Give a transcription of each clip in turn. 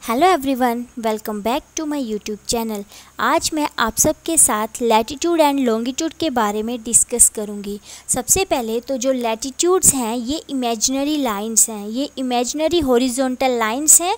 Hello everyone, welcome back to my YouTube channel. आज मैं आप सबके साथ लैटिट्यूड एंड लॉन्गिट्यूड के बारे में डिस्कस करूंगी। सबसे पहले तो जो लैटिट्यूड्स हैं ये इमेजिनरी लाइंस हैं, ये इमेजिनरी हॉरिजॉन्टल लाइंस हैं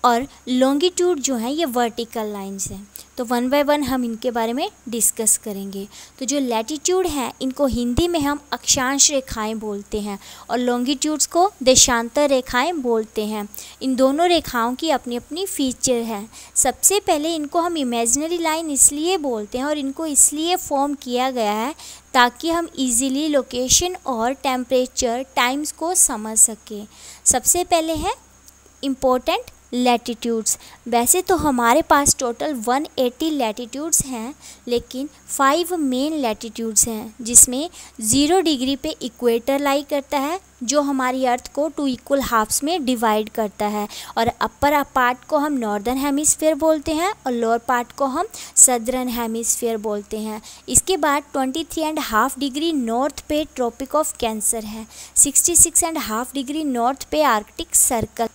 और लॉन्गिट्यूड जो हैं ये वर्टिकल लाइंस हैं। तो वन बाय वन हम इनके बारे में डिस्कस करेंगे। तो जो लैटिट्यूड हैं इनको हिंदी में हम अक्षांश रेखाएं बोलते हैं और लॉन्गिट्यूड्स को देशांतर रेखाएं बोलते हैं। इन दोनों रेखाओं की अपनी अपनी फीचर है। सबसे पहले इनको हम इमेजिनरी लाइन इसलिए बोलते हैं और इनको इसलिए फॉर्म किया गया है ताकि हम इजीली लोकेशन और टेम्परेचर टाइम्स को समझ सकें। सबसे पहले है इम्पोर्टेंट लैटिट्यूड्स। वैसे तो हमारे पास टोटल 180 लैटिट्यूड्स हैं, लेकिन 5 मेन लैटिट्यूड्स हैं जिसमें 0 डिग्री पे इक्वेटर लाई करता है जो हमारी अर्थ को 2 इक्वल हाफ्स में डिवाइड करता है, और अपर पार्ट को हम नॉर्दर्न हेमिस्फीयर बोलते हैं और लोअर पार्ट को हम सदर्न हेमिस्फीयर बोलते हैं। इसके बाद 23.5 डिग्री नॉर्थ पे ट्रॉपिक ऑफ कैंसर है, 66.5 डिग्री नॉर्थ पे आर्कटिक सर्कल,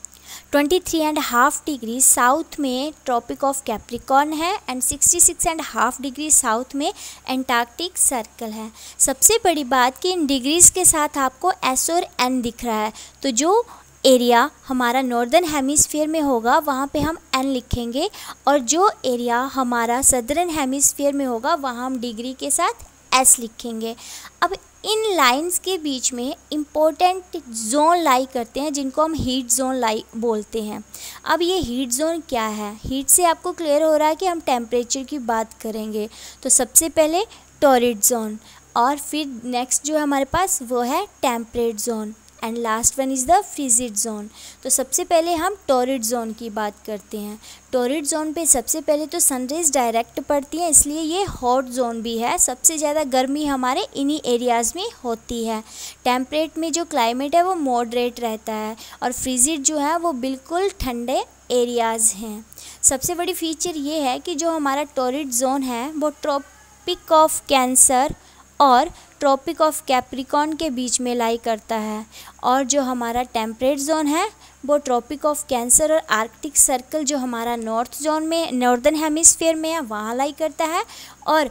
23.5 डिग्री साउथ में ट्रॉपिक ऑफ कैप्रिकॉर्न है एंड 66.5 डिग्री साउथ में एंटार्क्टिक सर्कल है। सबसे बड़ी बात कि इन डिग्रीज़ के साथ आपको एस और एन दिख रहा है, तो जो एरिया हमारा नॉर्दर्न हेमिस्फीयर में होगा वहाँ पे हम एन लिखेंगे और जो एरिया हमारा सदर्न हेमिस्फीयर में होगा वहाँ हम डिग्री के साथ एस लिखेंगे। अब इन लाइंस के बीच में इम्पोर्टेंट जोन लाई करते हैं जिनको हम हीट जोन लाई बोलते हैं। अब ये हीट जोन क्या है? हीट से आपको क्लियर हो रहा है कि हम टेम्परेचर की बात करेंगे। तो सबसे पहले टॉरिड जोन और फिर नेक्स्ट जो है हमारे पास वो है temperate zone and last one is the frigid zone. तो सबसे पहले हम टॉरिड जोन की बात करते हैं। टॉरिड जोन पे सबसे पहले तो सनरेज डायरेक्ट पड़ती है, इसलिए ये हॉट जोन भी है। सबसे ज़्यादा गर्मी हमारे इन्हीं एरियाज़ में होती है। टेम्परेट में जो क्लाइमेट है वो मॉडरेट रहता है और फ्रिजिड जो है वो बिल्कुल ठंडे एरियाज़ हैं। सबसे बड़ी फीचर ये है कि जो हमारा टॉरिड जोन है वो ट्रॉपिक ऑफ कैंसर और ट्रॉपिक ऑफ कैप्रिकॉर्न के बीच में लाई करता है, और जो हमारा टेम्परेट जोन है वो ट्रॉपिक ऑफ कैंसर और आर्कटिक सर्कल जो हमारा नॉर्थ जोन में नॉर्दर्न हेमिस्फीयर में है वहाँ लाई करता है, और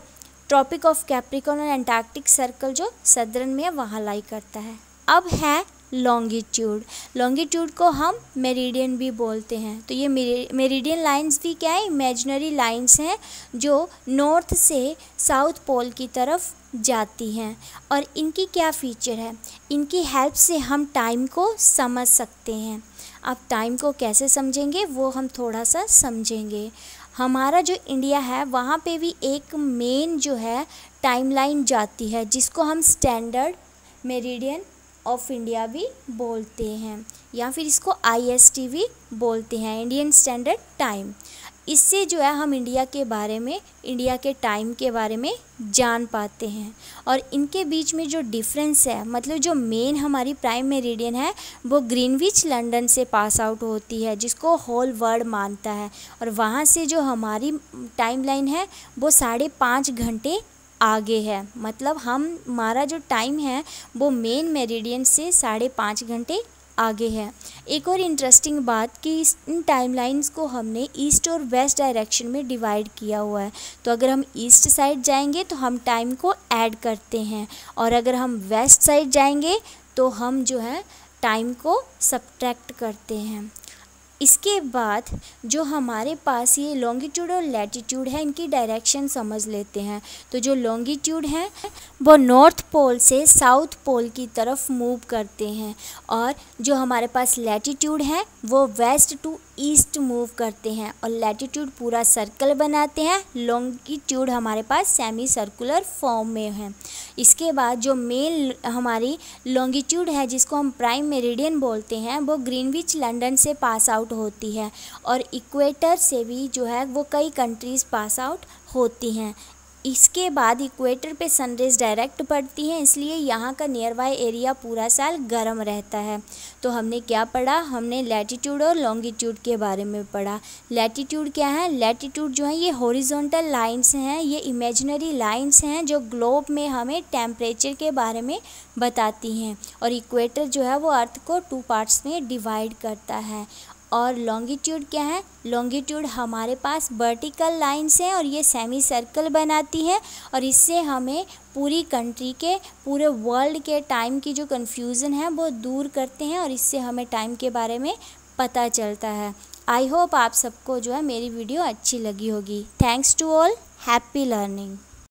ट्रॉपिक ऑफ कैप्रिकॉर्न और एंटार्क्टिक सर्कल जो सदर्न में है वहाँ लाई करता है। अब है लॉन्गिट्यूड। लॉन्गिट्यूड को हम मेरिडियन भी बोलते हैं। तो ये मेरिडियन लाइंस भी क्या है? इमेजिनरी लाइंस हैं जो नॉर्थ से साउथ पोल की तरफ जाती हैं, और इनकी क्या फ़ीचर है? इनकी हेल्प से हम टाइम को समझ सकते हैं। अब टाइम को कैसे समझेंगे वो हम थोड़ा सा समझेंगे। हमारा जो इंडिया है वहाँ पे भी एक मेन जो है टाइमलाइन जाती है जिसको हम स्टैंडर्ड मेरिडियन ऑफ इंडिया भी बोलते हैं, या फिर इसको IST भी बोलते हैं, इंडियन स्टैंडर्ड टाइम। इससे जो है हम इंडिया के बारे में, इंडिया के टाइम के बारे में जान पाते हैं। और इनके बीच में जो डिफरेंस है, मतलब जो मेन हमारी प्राइम मेरिडियन है वो ग्रीनविच लंदन से पास आउट होती है जिसको होल वर्ल्ड मानता है, और वहाँ से जो हमारी टाइमलाइन है वो 5.5 घंटे आगे है। मतलब हमारा जो टाइम है वो मेन मेरिडियन से 5.5 घंटे आगे है। एक और इंटरेस्टिंग बात कि इन टाइमलाइंस को हमने ईस्ट और वेस्ट डायरेक्शन में डिवाइड किया हुआ है। तो अगर हम ईस्ट साइड जाएंगे तो हम टाइम को ऐड करते हैं, और अगर हम वेस्ट साइड जाएंगे तो हम जो है टाइम को सब्ट्रैक्ट करते हैं। इसके बाद जो हमारे पास ये लॉन्गिट्यूड और लैटिट्यूड है इनकी डायरेक्शन समझ लेते हैं। तो जो लॉन्गिट्यूड है वो नॉर्थ पोल से साउथ पोल की तरफ मूव करते हैं, और जो हमारे पास लैटिट्यूड है वो वेस्ट टू ईस्ट मूव करते हैं, और लैटिट्यूड पूरा सर्कल बनाते हैं। लॉन्गिट्यूड हमारे पास सेमी सर्कुलर फॉर्म में है। इसके बाद जो मेन हमारी लॉन्गिट्यूड है जिसको हम प्राइम मेरिडियन बोलते हैं वो ग्रीनविच लंदन से पास आउट होती है, और इक्वेटर से भी जो है वो कई कंट्रीज़ पास आउट होती हैं। इसके बाद इक्वेटर पे सनरेज डायरेक्ट पड़ती हैं, इसलिए यहाँ का नियर बाय एरिया पूरा साल गर्म रहता है। तो हमने क्या पढ़ा? हमने लैटिट्यूड और लॉन्गिट्यूड के बारे में पढ़ा। लैटिट्यूड क्या है? लैटिट्यूड जो है ये हॉरिजॉन्टल लाइंस हैं, ये इमेजिनरी लाइंस हैं जो ग्लोब में हमें टेम्परेचर के बारे में बताती हैं, और इक्वेटर जो है वो अर्थ को 2 पार्ट्स में डिवाइड करता है। और लॉन्गिट्यूड क्या है, लॉन्गिट्यूड हमारे पास वर्टिकल लाइंस हैं और ये सेमी सर्कल बनाती हैं और इससे हमें पूरी कंट्री के, पूरे वर्ल्ड के टाइम की जो कन्फ्यूज़न है वो दूर करते हैं और इससे हमें टाइम के बारे में पता चलता है। आई होप आप सबको जो है मेरी वीडियो अच्छी लगी होगी। Thanks to all, happy learning.